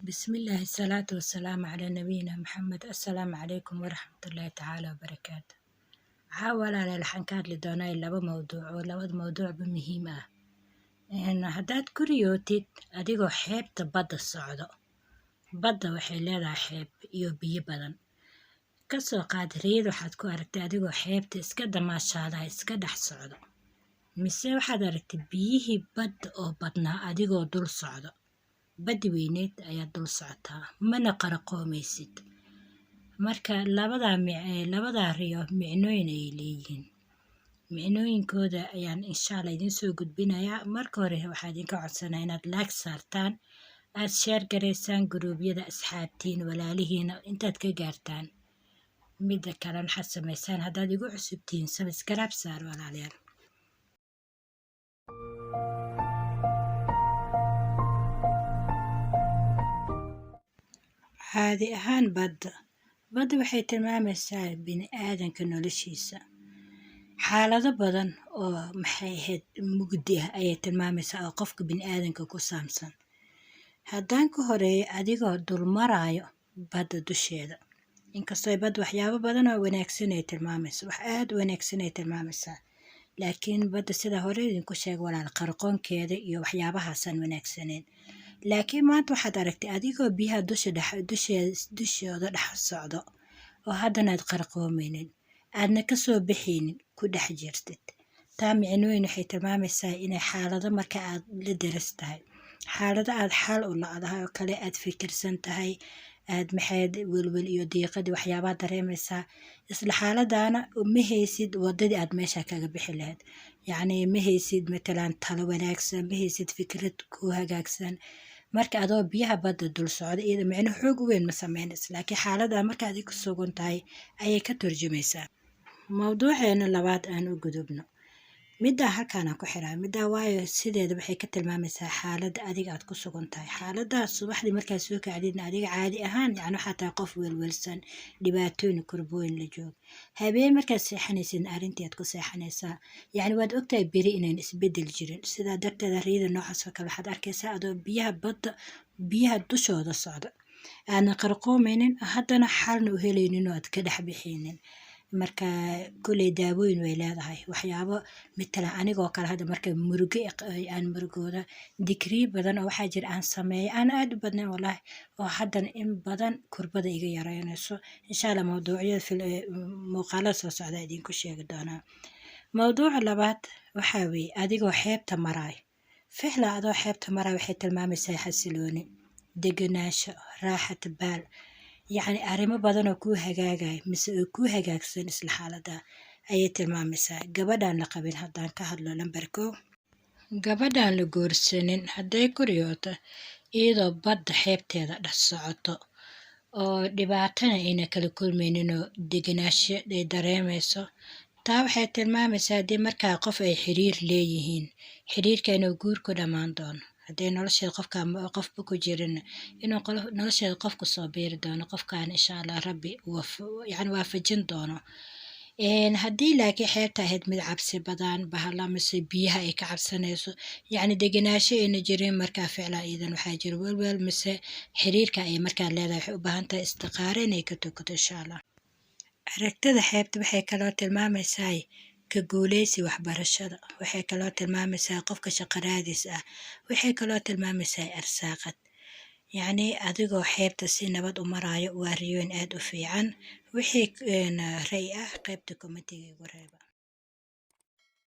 بسم الله الصلاة والسلام على نبينا محمد. السلام عليكم ورحمة الله تعالى وبركاته. حاول على الحنكات لدوناي لaba mawduuc oo labada mawduucba muhiim ah. Haddaad ku riyootid adigoo xeebta badda socdo, badda waxay leedahay xeeb iyo biyo badan. Ka soo qaad riyada waxaad ku aragtay adigoo xeebta iska damaashaadaya iska dhex socdo. Mise waxaad aragtay biyihii badda oo badnaa adigoo dul socdo. Baddi weyneed ayaad dul socotaa, mana qaraqoomaysid. Marka labadaa riyo micnooyin ayay leeyihiin. Micnooyinkooda ayaan insha Allah idin soo gudbinayaa. Marka hore waxaa idinka codsanaa inaad like saartaan, aad share gareysaan guruubyada asxaabtiin walaalihiina intaad ka gaartaan. Midda kale waxaad samaysaan haddaad igu cusubtihiin subscribe saar walaalayaal. caadi ahaan badda waxay tilmaamaysaa bini'aadanka noloshiisa. Xaalado badan oo maxay ahayd mugdi ah ayay tilmaamaysaa oo qofka bini'aadanka ku saabsan. Haddaan ka horeeyo adigoo dul maraayo badda dusheeda, inkastoo badda waxyaabo badan oo wanaagsan ay tilmaamayso, wax aad u wanaagsan ay tilmaamaysaa. Laakiin badda sida hore idinku sheeg walaal qarqoonkeeda iyo waxyaabahaasaan wanaagsaneyn. Laakiin maanta waxaad aragtay adigoo biyaha dushooda dhex socdo oo haddana aad qarqoomaynin, aadna ka soo bixaynin ku dhex jirtid. Taa micnooyin waxay tilmaamaysaa inay xaalado marka aad la daras tahay, xaalado aad xal u la'dahay oo kale aad fikirsan tahay, aad maxayd welwel iyo diiqadii waxyaabaha dareemaysaa. Isla xaaladaana ma haysid wadadii aad meesha kaga bixi lahayd. Yacni ma haysid matalan talo wanaagsan, ma haysid fikrad ku hagaagsan. Marka adoo biyaha badda dul socda iyada micno xoog weyn ma sameynayso, laakiin xaalada marka aad ku sugan tahay ayay ka turjumaysaa. Mawduuceena labaad aan u gudubno. Midda halkaan aan ku xiraa, midda waayo sideeda waxay ka tilmaamaysaa xaaladda adiga aad ku sugan tahay. Xaaladaas subaxdii markaad soo kacdidna adiga caadi ahaan yani waxaa tahay qof welwelsan, dhibaatooyin kurbooyin la joog. Habeen markaad seexanaysid arrintii aad ku seexanaysaa. Yani waad ogtahay beri inayn isbedel jirin. Sidaa darteed riyada noocaas oo kale waxaad arkaysaa adoo biyaha badda biyaha dushooda socda. Aadna qarqoomaynin haddana xalna u helaynin oo aad ka dhex bixinin. Marka kuley daawooyin way leedahay waxyaabo matalan anigoo kale hadda marka murugo aan murugooda digrii badan oo waxaa jira aan sameeyo aan aad u badnayn wallahi oo haddana in badan kurbada iga yareynayso. Insha Allah mawduucyada muuqaalada soo socda idinku sheegi doonaa. Mawduuca labaad waxaa weeye adigoo xeebta maraay. Ficla adoo xeebta maraay waxay tilmaamaysaa xasilooni, degenaansho, raaxat baal. يعني arrimo badan oo kuu hagaagay mise oo kuu hagaagsan isla xaalada ayay tilmaamaysaa. Gabadhaan la qabin haddaan ka hadlo lambar 1, gabadhaan la guursanin hadday ku riyooto iyadoo badda xeebteeda dhex socoto oo dhibaatana ayna kala kulmaynin oo degenaansho ay dareemayso. Taa waxay tilmaamaysaa haddii markaa qof ay xiriir leeyihiin, xiriirka inuu guur ku dhammaan doono. hadday nolosheeda qofba ku jirin inuu nolosheeda qofku soo beeri doono qofkaan insha Allah rabbi yani waafajin doono. Haddii laakiin xeebta ahayd mid cabsi badan bahala mise biyaha ay ka cabsanayso yani degenaansho ayna jirin markaa ficlan iidan waxaa jira welwel mise xiriirka ay markaa leedahay waxay u baahan tahay istiqaare inay ka tukato insha Allah. Aragtida xeebta waxay kaloo tilmaamaysaa ka guuleysi waxbarashada, waxay kaloo tilmaamaysaa qofka shaqo raadis ah, waxay kaloo tilmaamaysaa arsaaqad. yacni adigoo xeebta si nabad u maraayo waa riyooyin aad u fiican. Wixii ray ah qaybta commentiga igu reeba.